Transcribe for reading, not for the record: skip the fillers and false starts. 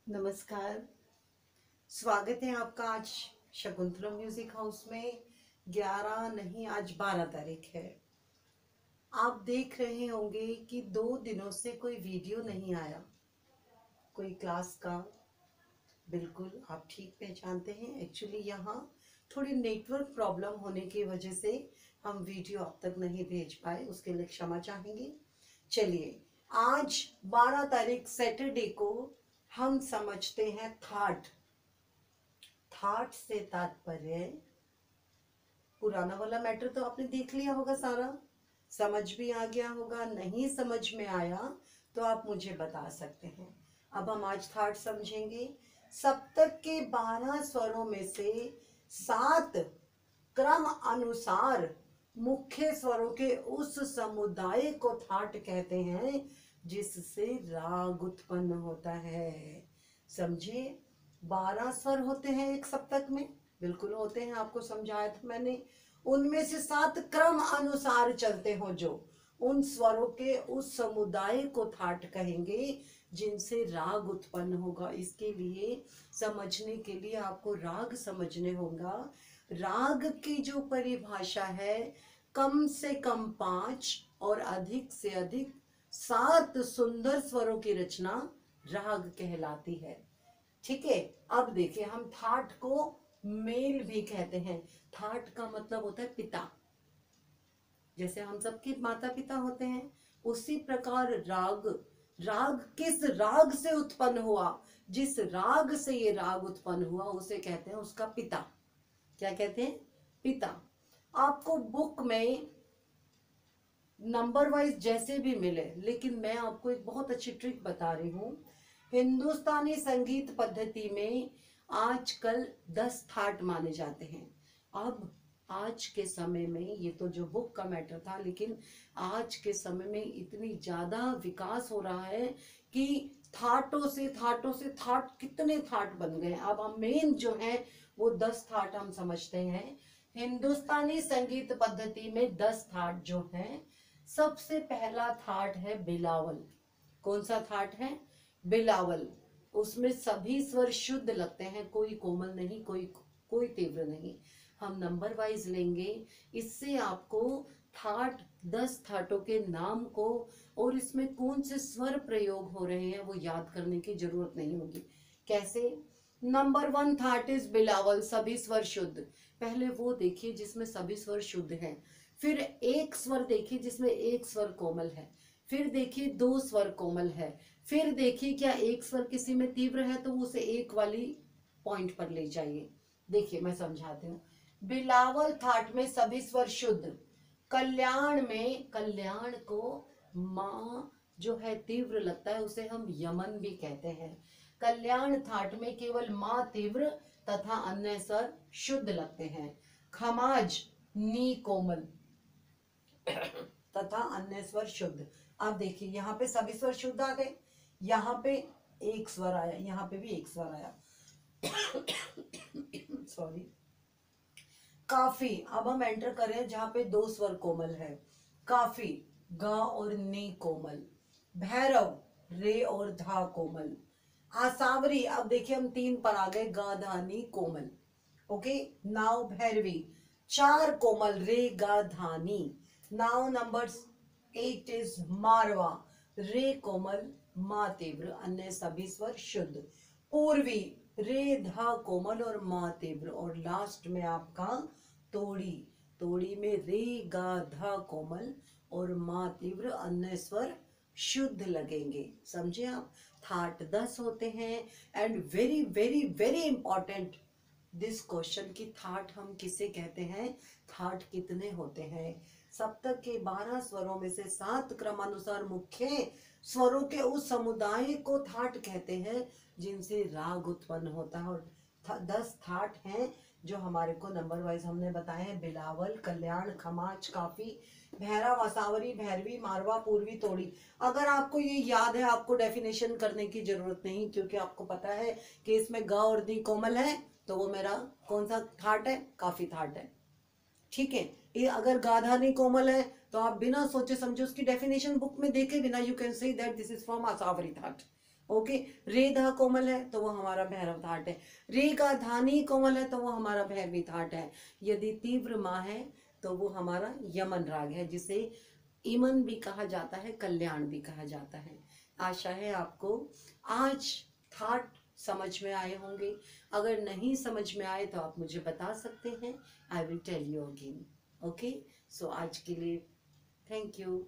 नमस्कार। स्वागत है आपका आज शकुंतला म्यूजिक हाउस में। 11 नहीं, आज 12 तारीख है। आप देख रहे होंगे कि 2 दिनों से कोई वीडियो नहीं आया, कोई क्लास का। बिल्कुल आप ठीक पहचानते हैं। एक्चुअली यहाँ थोड़ी नेटवर्क प्रॉब्लम होने की वजह से हम वीडियो अब तक नहीं भेज पाए, उसके लिए क्षमा चाहेंगे। चलिए, आज 12 तारीख सैटरडे को हम समझते हैं थाट। थाट से तात्पर्य, पुराना वाला मैटर तो आपने देख लिया होगा, सारा समझ भी आ गया होगा। नहीं समझ में आया तो आप मुझे बता सकते हैं। अब हम आज थाट समझेंगे। सप्तक के 12 स्वरों में से 7 क्रम अनुसार मुख्य स्वरों के उस समुदाय को थाट कहते हैं जिससे राग उत्पन्न होता है। समझे? 12 स्वर होते हैं एक सप्तक में, बिल्कुल होते हैं, आपको समझाया था मैंने। उनमें से 7 क्रम अनुसार चलते हो, जो उन स्वरों के उस समुदाय को थाट कहेंगे जिनसे राग उत्पन्न होगा। इसके लिए, समझने के लिए आपको राग समझने होगा। राग की जो परिभाषा है, कम से कम 5 और अधिक से अधिक 7 सुंदर स्वरों की रचना राग कहलाती है। ठीक है। अब देखिए, हम थाट को मेल भी कहते हैं। थाट का मतलब होता है पिता। जैसे हम सबके माता पिता होते हैं, उसी प्रकार राग, राग किस राग से उत्पन्न हुआ, जिस राग से ये राग उत्पन्न हुआ उसे कहते हैं उसका पिता। क्या कहते हैं? पिता। आपको बुक में नंबर वाइज जैसे भी मिले, लेकिन मैं आपको एक बहुत अच्छी ट्रिक बता रही हूँ। हिंदुस्तानी संगीत पद्धति में आजकल 10 थाट माने जाते हैं। अब आज के समय में, ये तो जो बुक का मैटर था, लेकिन आज के समय में इतनी ज्यादा विकास हो रहा है कि थाटों से थाट, कितने थाट बन गए। अब हम मेन जो है वो 10 थाट हम समझते हैं। हिंदुस्तानी संगीत पद्धति में 10 थाट जो है, सबसे पहला थाट है बिलावल। कौन सा थाट है? बिलावल। उसमें सभी स्वर शुद्ध लगते हैं, कोई कोमल नहीं, कोई तीव्र नहीं। हम नंबर वाइज लेंगे, इससे आपको थाट, 10 थाटों के नाम को और इसमें कौन से स्वर प्रयोग हो रहे हैं वो याद करने की जरूरत नहीं होगी। कैसे? नंबर 1 थाट इज बिलावल, सभी स्वर शुद्ध। पहले वो देखिए जिसमें सभी स्वर शुद्ध हैं। फिर एक स्वर देखिए जिसमें एक स्वर कोमल है। फिर देखिए 2 स्वर कोमल है। फिर देखिए क्या एक स्वर किसी में तीव्र है तो उसे एक वाली पॉइंट पर ले जाइए। देखिए मैं समझाती हूँ। बिलावल थाट में सभी स्वर शुद्ध। कल्याण में, कल्याण को माँ जो है तीव्र लगता है, उसे हम यमन भी कहते हैं। कल्याण थाट में केवल माँ तीव्र तथा अन्य स्वर शुद्ध लगते हैं। खमाज नी कोमल तथा अन्य स्वर शुद्ध। अब देखिए यहाँ पे सभी स्वर शुद्ध आ गए, यहाँ पे एक स्वर आया, यहाँ पे भी एक स्वर आया। सॉरी। काफी, अब हम एंटर करें जहां पे 2 स्वर कोमल है। काफी, गा और नी कोमल। भैरव, रे और धा कोमल। आसावरी, अब देखिए हम 3 पर आ गए, गा धा नी कोमल। ओके। नाउ भैरवी, 4 कोमल, रे गा धा नी। नाउ नंबर 8 इज मारवा, रे कोमल, मा तीव्र, अन्य सभी स्वर शुद्ध। पूर्वी, रे धा कोमल और मा तीव्र। और लास्ट में आपका तोड़ी, तोड़ी में रे गा धा कोमल और मा तीव्र, अन्य स्वर शुद्ध लगेंगे। समझे आप? थाट 10 होते हैं। And very very very important this question की थाट हम किसे कहते हैं, थाट कितने होते हैं। सप्तक के 12 स्वरों में से 7 क्रमानुसार मुख्य स्वरों के उस समुदाय को थाट कहते हैं जिनसे राग उत्पन्न होता है। और 10 थाट हैं जो हमारे को नंबर वाइज हमने बताए हैं। बिलावल, कल्याण, खमाज, काफी, भैरव, आसावरी, भैरवी, मारवा, पूर्वी, तोड़ी। अगर आपको ये याद है, आपको डेफिनेशन करने की जरूरत नहीं, क्योंकि आपको पता है कि इसमें ग और दी कोमल है, तो वो मेरा कौन सा थाट है? काफी थाट है। ठीक है। ये अगर गाधानी कोमल है तो आप बिना सोचे समझे उसकी डेफिनेशन बुक में देखे बिना you can say that this is from Asavari thaat. Okay, रे धा कोमल है तो वो हमारा भैरव थाट है, रे का धानी कोमल है तो वो हमारा भैरवी थाट है, यदि तीव्र मा है तो वो हमारा यमन राग है, जिसे इमन भी कहा जाता है, कल्याण भी कहा जाता है। आशा है आपको आज थाट समझ में आए होंगे। अगर नहीं समझ में आए तो आप मुझे बता सकते हैं, I will tell you again. Okay, so आज के लिए थैंक यू।